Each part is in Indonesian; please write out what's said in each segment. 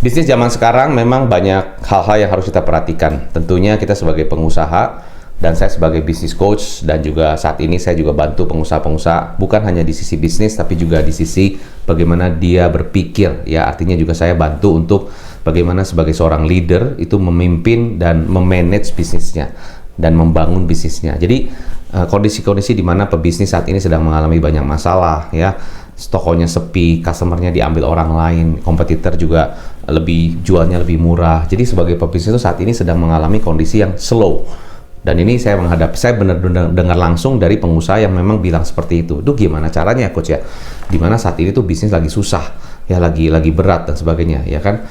Bisnis zaman sekarang memang banyak hal-hal yang harus kita perhatikan. Tentunya kita sebagai pengusaha dan saya sebagai business coach dan juga saat ini saya juga bantu pengusaha-pengusaha bukan hanya di sisi bisnis tapi juga di sisi bagaimana dia berpikir ya. Artinya juga saya bantu untuk bagaimana sebagai seorang leader itu memimpin dan memanage bisnisnya dan membangun bisnisnya. Jadi kondisi-kondisi di mana pebisnis saat ini sedang mengalami banyak masalah ya. Tokonya sepi, customernya diambil orang lain, kompetitor juga jualnya lebih murah. Jadi sebagai pebisnis itu saat ini sedang mengalami kondisi yang slow. Dan ini saya benar-benar dengar langsung dari pengusaha yang memang bilang seperti itu. Itu gimana caranya coach ya? Dimana saat ini tuh bisnis lagi susah, ya lagi berat dan sebagainya, ya kan?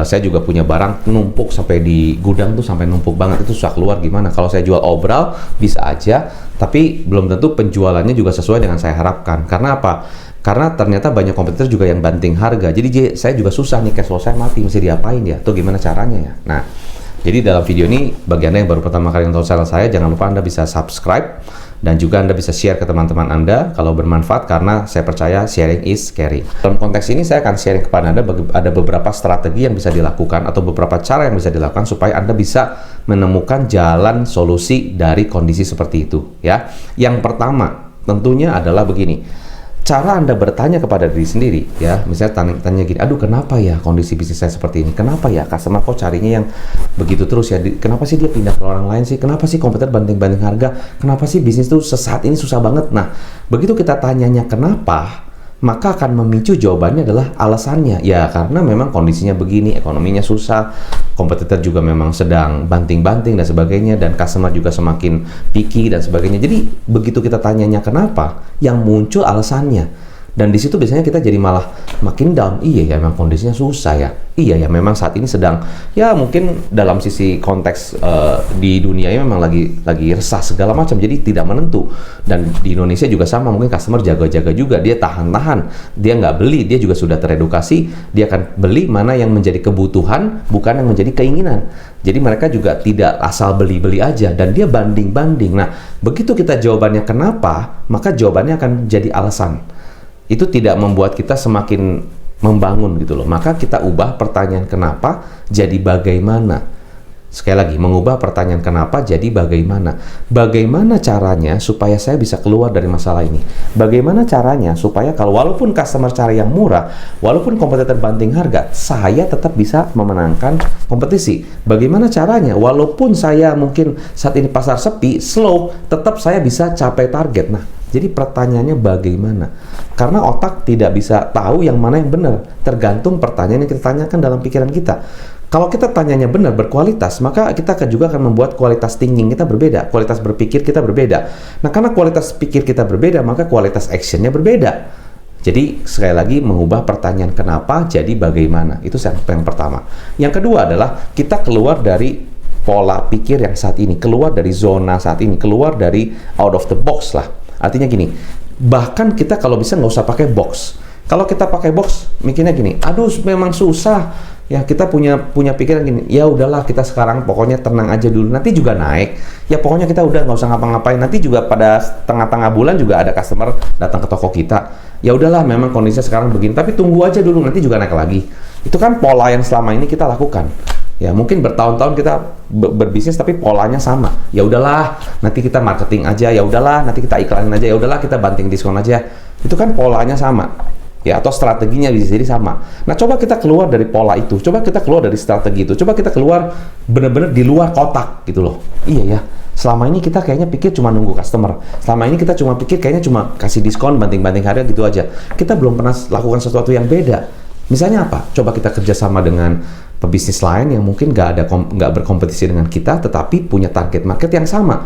Saya juga punya barang numpuk sampai di gudang tuh sampai numpuk banget, itu susah keluar gimana? Kalau saya jual obral bisa aja, tapi belum tentu penjualannya juga sesuai dengan saya harapkan. Karena apa? Karena ternyata banyak kompetitor juga yang banting harga. Jadi saya juga susah nih, cash flow saya mati, mesti diapain ya? Tuh gimana caranya ya? Nah, jadi dalam video ini, bagi Anda yang baru pertama kali nonton channel saya, jangan lupa Anda bisa subscribe dan juga Anda bisa share ke teman-teman Anda kalau bermanfaat, karena saya percaya sharing is caring. Dalam konteks ini saya akan sharing kepada Anda ada beberapa strategi yang bisa dilakukan atau beberapa cara yang bisa dilakukan supaya Anda bisa menemukan jalan solusi dari kondisi seperti itu ya. Yang pertama tentunya adalah begini. Cara Anda bertanya kepada diri sendiri ya, misalnya tanya gini, aduh kenapa ya kondisi bisnis saya seperti ini, kenapa ya customer kok carinya yang begitu terus ya, kenapa sih dia pindah ke orang lain sih, kenapa sih kompetitor banting-banting harga, kenapa sih bisnis tuh sesaat ini susah banget. Nah, begitu kita tanyanya kenapa, maka akan memicu jawabannya adalah alasannya. Ya karena memang kondisinya begini, ekonominya susah, kompetitor juga memang sedang banting-banting dan sebagainya, dan customer juga semakin picky dan sebagainya. Jadi begitu kita tanyanya kenapa, yang muncul alasannya. Dan di situ biasanya kita jadi malah makin down. Iya ya, memang kondisinya susah ya. Iya ya, memang saat ini sedang ya mungkin dalam sisi konteks di dunia memang lagi resah segala macam. Jadi tidak menentu. Dan di Indonesia juga sama, mungkin customer jaga-jaga juga, dia tahan-tahan, dia nggak beli, dia juga sudah teredukasi, dia akan beli mana yang menjadi kebutuhan, bukan yang menjadi keinginan. Jadi mereka juga tidak asal beli-beli aja, dan dia banding-banding. Nah, begitu kita jawabannya kenapa, maka jawabannya akan jadi alasan. Itu tidak membuat kita semakin membangun gitu loh. Maka kita ubah pertanyaan kenapa jadi bagaimana. Sekali lagi, mengubah pertanyaan kenapa jadi bagaimana. Bagaimana caranya supaya saya bisa keluar dari masalah ini? Bagaimana caranya supaya kalau walaupun customer cari yang murah, walaupun kompetitor banting harga, saya tetap bisa memenangkan kompetisi. Bagaimana caranya? Walaupun saya mungkin saat ini pasar sepi, slow, tetap saya bisa capai target. Nah, jadi pertanyaannya bagaimana? Karena otak tidak bisa tahu yang mana yang benar. Tergantung pertanyaan yang kita tanyakan dalam pikiran kita. Kalau kita tanyanya benar, berkualitas, maka kita juga akan membuat kualitas thinking kita berbeda. Kualitas berpikir kita berbeda. Nah, karena kualitas pikir kita berbeda, maka kualitas actionnya berbeda. Jadi, sekali lagi mengubah pertanyaan kenapa jadi bagaimana. Itu yang pertama. Yang kedua adalah kita keluar dari pola pikir yang saat ini. Keluar dari zona saat ini. Keluar dari out of the box lah. Artinya gini, bahkan kita kalau bisa nggak usah pakai box. Kalau kita pakai box, mikirnya gini, aduh memang susah. Ya kita punya pikiran gini, ya udahlah kita sekarang pokoknya tenang aja dulu, nanti juga naik. Ya pokoknya kita udah nggak usah ngapa-ngapain. Nanti juga pada tengah-tengah bulan juga ada customer datang ke toko kita. Ya udahlah memang kondisinya sekarang begini, tapi tunggu aja dulu, nanti juga naik lagi. Itu kan pola yang selama ini kita lakukan. Ya mungkin bertahun-tahun kita berbisnis tapi polanya sama. Ya udahlah, nanti kita marketing aja. Ya udahlah, nanti kita iklanin aja. Ya udahlah, kita banting diskon aja. Itu kan polanya sama. Ya, atau strateginya bisa jadi sama. Nah, coba kita keluar dari pola itu. Coba kita keluar dari strategi itu. Coba kita keluar benar-benar di luar kotak gitu loh. Iya ya. Selama ini kita kayaknya pikir cuma nunggu customer. Selama ini kita cuma pikir kayaknya cuma kasih diskon, banting-banting harga gitu aja. Kita belum pernah lakukan sesuatu yang beda. Misalnya apa? Coba kita kerjasama dengan pebisnis lain yang mungkin nggak berkompetisi dengan kita, tetapi punya target market yang sama.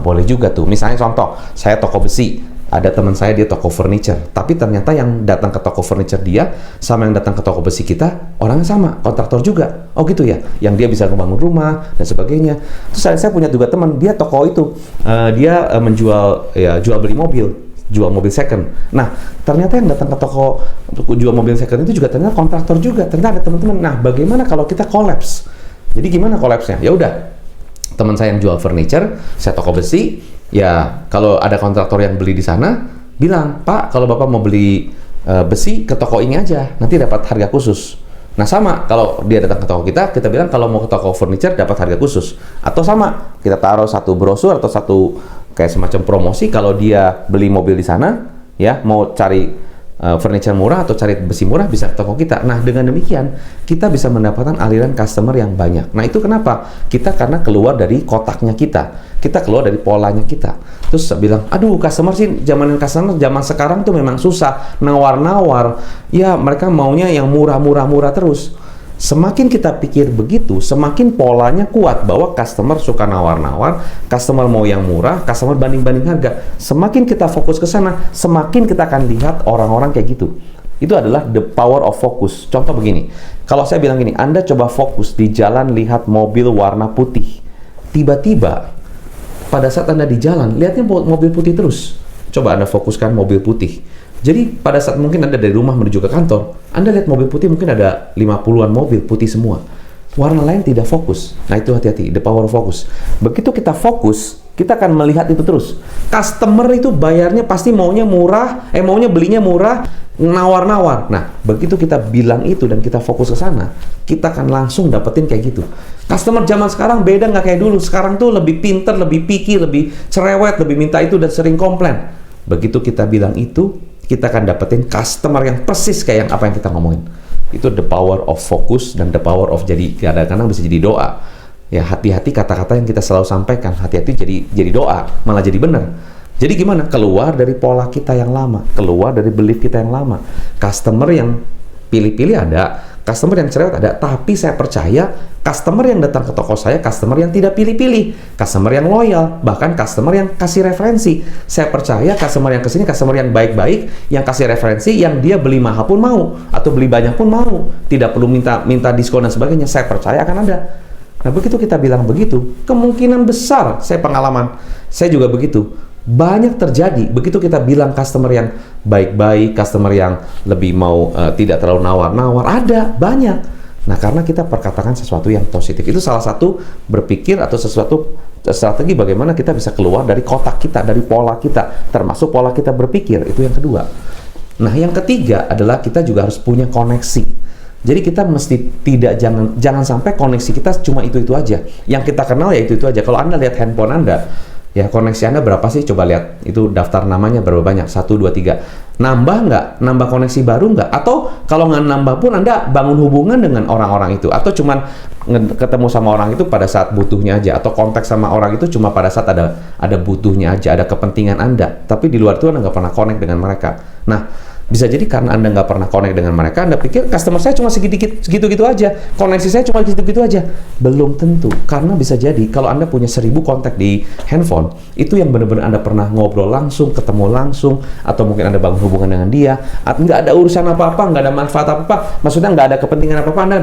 Boleh juga tuh. Misalnya contoh, saya toko besi. Ada teman saya, dia toko furniture, tapi ternyata yang datang ke toko furniture dia sama yang datang ke toko besi kita orangnya sama, kontraktor juga. Oh gitu ya, yang dia bisa membangun rumah dan sebagainya. Terus saya punya juga teman, dia toko itu dia menjual jual beli mobil, jual mobil second. Nah, ternyata yang datang ke toko jual mobil second itu juga ternyata kontraktor juga. Ternyata ada teman-teman. Nah, bagaimana kalau kita collapse? Jadi gimana collapse-nya? Ya udah, teman saya yang jual furniture, saya toko besi. Ya, kalau ada kontraktor yang beli di sana, bilang, Pak, kalau Bapak mau beli besi ke toko ini aja, nanti dapat harga khusus. Nah sama, kalau dia datang ke toko kita bilang kalau mau ke toko furniture dapat harga khusus. Atau sama, kita taruh satu brosur atau satu kayak semacam promosi kalau dia beli mobil di sana, ya mau cari furniture murah atau cari besi murah bisa ke toko kita. Nah dengan demikian kita bisa mendapatkan aliran customer yang banyak. Nah itu kenapa? Kita karena keluar dari kotaknya kita keluar dari polanya kita. Terus bilang, aduh customer sih zaman sekarang tuh memang susah, nawar-nawar. Ya mereka maunya yang murah terus. Semakin kita pikir begitu, semakin polanya kuat bahwa customer suka nawar-nawar, customer mau yang murah, customer banding-banding harga. Semakin kita fokus ke sana, semakin kita akan lihat orang-orang kayak gitu. Itu adalah the power of focus. Contoh begini, kalau saya bilang gini, Anda coba fokus di jalan lihat mobil warna putih. Tiba-tiba, pada saat Anda di jalan, lihatnya mobil putih terus. Coba Anda fokuskan mobil putih. Jadi pada saat mungkin Anda dari rumah menuju ke kantor, Anda lihat mobil putih mungkin ada 50-an mobil putih semua. Warna lain tidak fokus. Nah itu hati-hati, the power of focus. Begitu kita fokus, kita akan melihat itu terus. Customer itu bayarnya pasti maunya murah, maunya belinya murah, nawar-nawar. Nah, begitu kita bilang itu dan kita fokus ke sana, kita akan langsung dapetin kayak gitu. Customer zaman sekarang beda nggak kayak dulu. Sekarang tuh lebih pinter, lebih picky, lebih cerewet, lebih minta itu dan sering komplain. Begitu kita bilang itu, kita akan dapetin customer yang persis kayak yang apa yang kita ngomongin. Itu the power of focus dan the power of jadi kadang-kadang bisa jadi doa. Ya hati-hati kata-kata yang kita selalu sampaikan, hati-hati jadi doa, malah jadi benar. Jadi gimana? Keluar dari pola kita yang lama, keluar dari belief kita yang lama. Customer yang pilih-pilih ada, customer yang cerewet ada, tapi saya percaya customer yang datang ke toko saya, customer yang tidak pilih-pilih, customer yang loyal, bahkan customer yang kasih referensi. Saya percaya customer yang kesini, customer yang baik-baik, yang kasih referensi, yang dia beli mahal pun mau, atau beli banyak pun mau, tidak perlu minta diskon dan sebagainya. Saya percaya akan ada. Nah begitu kita bilang begitu, kemungkinan besar, saya pengalaman, saya juga begitu. Banyak terjadi begitu kita bilang customer yang baik-baik, customer yang lebih mau tidak terlalu nawar-nawar, ada banyak. Nah karena kita perkatakan sesuatu yang positif, itu salah satu berpikir atau sesuatu strategi bagaimana kita bisa keluar dari kotak kita, dari pola kita, termasuk pola kita berpikir. Itu yang kedua. Nah yang ketiga adalah kita juga harus punya koneksi. Jadi kita mesti jangan sampai koneksi kita cuma itu aja. Yang kita kenal ya itu aja. Kalau Anda lihat handphone Anda, ya koneksi Anda berapa sih? Coba lihat, itu daftar namanya berapa banyak? 1, 2, 3. Nambah nggak? Nambah koneksi baru nggak? Atau kalau nggak nambah pun Anda bangun hubungan dengan orang-orang itu? Atau cuman ketemu sama orang itu pada saat butuhnya aja? Atau kontak sama orang itu cuma pada saat ada butuhnya aja, ada kepentingan Anda? Tapi di luar itu Anda nggak pernah connect dengan mereka. Nah, bisa jadi karena Anda nggak pernah connect dengan mereka, Anda pikir customer saya cuma segitu-gitu aja, koneksi saya cuma gitu-gitu aja. Belum tentu, karena bisa jadi kalau Anda punya 1000 kontak di handphone, itu yang benar-benar Anda pernah ngobrol langsung, ketemu langsung, atau mungkin Anda bangun hubungan dengan dia, nggak ada urusan apa-apa, nggak ada manfaat apa-apa, maksudnya nggak ada kepentingan apa-apa, Anda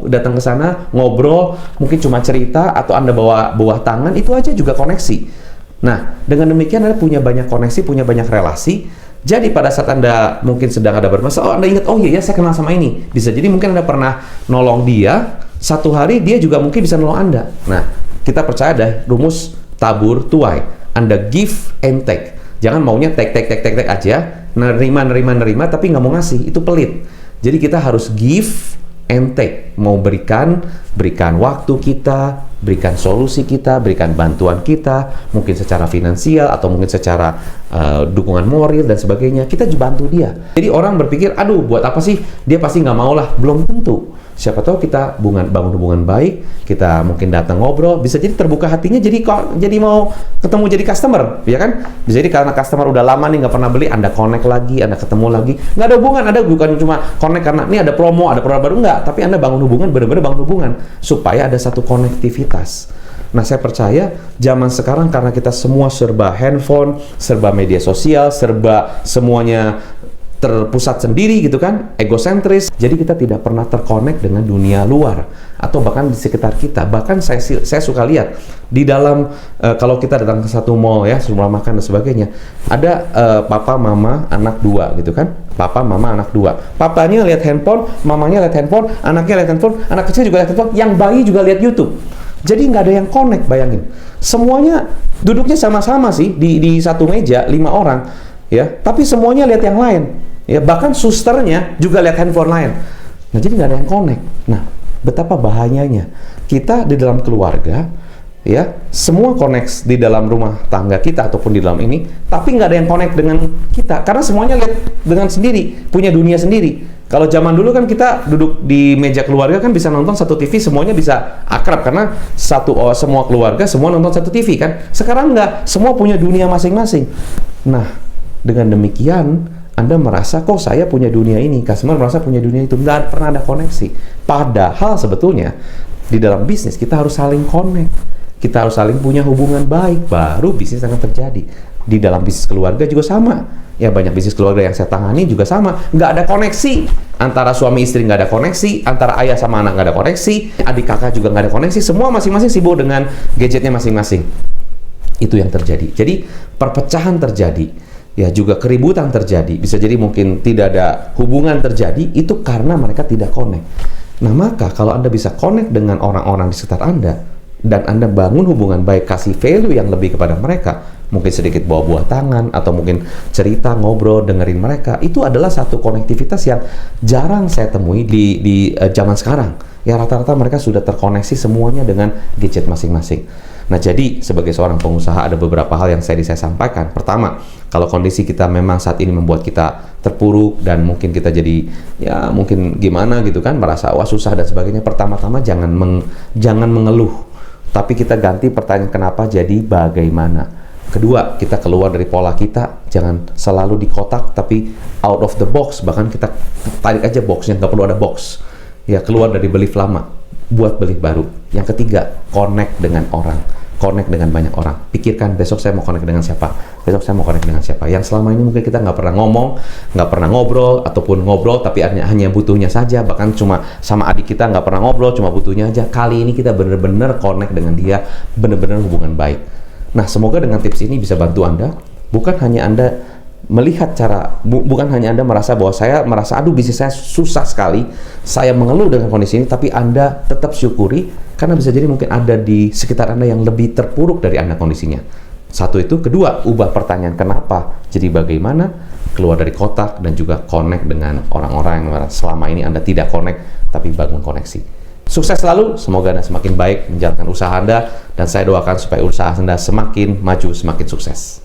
datang ke sana, ngobrol, mungkin cuma cerita, atau Anda bawa buah tangan, itu aja juga koneksi. Nah, dengan demikian Anda punya banyak koneksi, punya banyak relasi. Jadi pada saat Anda mungkin sedang ada bermasalah, Anda ingat, oh iya saya kenal sama ini. Bisa jadi mungkin Anda pernah nolong dia, satu hari dia juga mungkin bisa nolong Anda. Nah, kita percaya ada rumus tabur tuai. Anda give and take. Jangan maunya take aja, nerima, tapi nggak mau ngasih, itu pelit. Jadi kita harus give and take. Mau berikan waktu kita, berikan solusi kita, berikan bantuan kita, mungkin secara finansial atau mungkin secara dukungan moral dan sebagainya. Kita bantu dia. Jadi orang berpikir, aduh buat apa sih? Dia pasti nggak mau lah. Belum tentu. Siapa tahu kita bangun hubungan baik, kita mungkin datang ngobrol, bisa jadi terbuka hatinya, jadi mau ketemu jadi customer, ya kan? Bisa jadi karena customer udah lama nih nggak pernah beli, Anda connect lagi, Anda ketemu lagi, nggak ada hubungan, Anda bukan cuma connect karena ini ada promo, ada produk baru, nggak, tapi Anda bangun hubungan, benar-benar bangun hubungan, supaya ada satu konektivitas. Nah, saya percaya zaman sekarang karena kita semua serba handphone, serba media sosial, serba semuanya terpusat sendiri gitu kan, egosentris. Jadi kita tidak pernah terkonek dengan dunia luar atau bahkan di sekitar kita. Bahkan saya suka lihat di dalam kalau kita datang ke satu mall ya, rumah makan dan sebagainya, ada papa, mama, anak 2 gitu kan. Papa, mama, anak 2. Papanya lihat handphone, mamanya lihat handphone, anaknya lihat handphone, anak kecil juga lihat handphone, yang bayi juga lihat YouTube. Jadi nggak ada yang connect, bayangin. Semuanya duduknya sama-sama sih di satu meja, 5 orang ya, tapi semuanya lihat yang lain. Ya, bahkan susternya juga lihat handphone lain. Nah, jadi nggak ada yang connect. Nah, betapa bahayanya kita di dalam keluarga, ya, semua connect di dalam rumah tangga kita ataupun di dalam ini, tapi nggak ada yang connect dengan kita, karena semuanya lihat dengan sendiri, punya dunia sendiri. Kalau zaman dulu kan kita duduk di meja keluarga kan bisa nonton satu TV, semuanya bisa akrab karena semua keluarga semua nonton satu TV kan. Sekarang nggak, semua punya dunia masing-masing. Nah, dengan demikian Anda merasa kok saya punya dunia ini, customer merasa punya dunia itu, nggak pernah ada koneksi. Padahal sebetulnya di dalam bisnis kita harus saling connect, kita harus saling punya hubungan baik, baru bisnis akan terjadi. Di dalam bisnis keluarga juga sama. Ya, banyak bisnis keluarga yang saya tangani juga sama, nggak ada koneksi antara suami istri, nggak ada koneksi antara ayah sama anak, nggak ada koneksi, adik kakak juga nggak ada koneksi, semua masing-masing sibuk dengan gadgetnya masing-masing. Itu yang terjadi. Jadi perpecahan terjadi, ya juga keributan terjadi, bisa jadi mungkin tidak ada hubungan terjadi, itu karena mereka tidak connect. Nah, maka kalau Anda bisa connect dengan orang-orang di sekitar Anda dan Anda bangun hubungan baik, kasih value yang lebih kepada mereka, mungkin sedikit bawa buah tangan, atau mungkin cerita, ngobrol, dengerin mereka, itu adalah satu konektivitas yang jarang saya temui di zaman sekarang. Ya, rata-rata mereka sudah terkoneksi semuanya dengan gadget masing-masing. Nah, jadi sebagai seorang pengusaha ada beberapa hal yang saya sampaikan. Pertama, kalau kondisi kita memang saat ini membuat kita terpuruk dan mungkin kita jadi ya mungkin gimana gitu kan, merasa wah susah dan sebagainya. Pertama-tama jangan mengeluh, tapi kita ganti pertanyaan kenapa jadi bagaimana. Kedua, kita keluar dari pola kita, jangan selalu di kotak, tapi out of the box. Bahkan kita tarik aja boxnya, nggak perlu ada box. Ya, keluar dari belief lama, buat belief baru. Yang ketiga, connect dengan orang, connect dengan banyak orang. Pikirkan, besok saya mau connect dengan siapa, besok saya mau connect dengan siapa. Yang selama ini mungkin kita nggak pernah ngomong, nggak pernah ngobrol, ataupun ngobrol tapi hanya butuhnya saja. Bahkan cuma sama adik kita nggak pernah ngobrol, cuma butuhnya aja. Kali ini kita benar-benar connect dengan dia, benar-benar hubungan baik. Nah, semoga dengan tips ini bisa bantu Anda. Bukan hanya Anda melihat bukan hanya Anda merasa bahwa saya merasa aduh bisnis saya susah sekali, saya mengeluh dengan kondisi ini, tapi Anda tetap syukuri karena bisa jadi mungkin ada di sekitar Anda yang lebih terpuruk dari Anda kondisinya. Satu itu. Kedua, ubah pertanyaan kenapa jadi bagaimana, keluar dari kotak, dan juga connect dengan orang-orang yang selama ini Anda tidak connect, tapi bangun koneksi. Sukses selalu, semoga Anda semakin baik menjalankan usaha Anda, dan saya doakan supaya usaha Anda semakin maju, semakin sukses.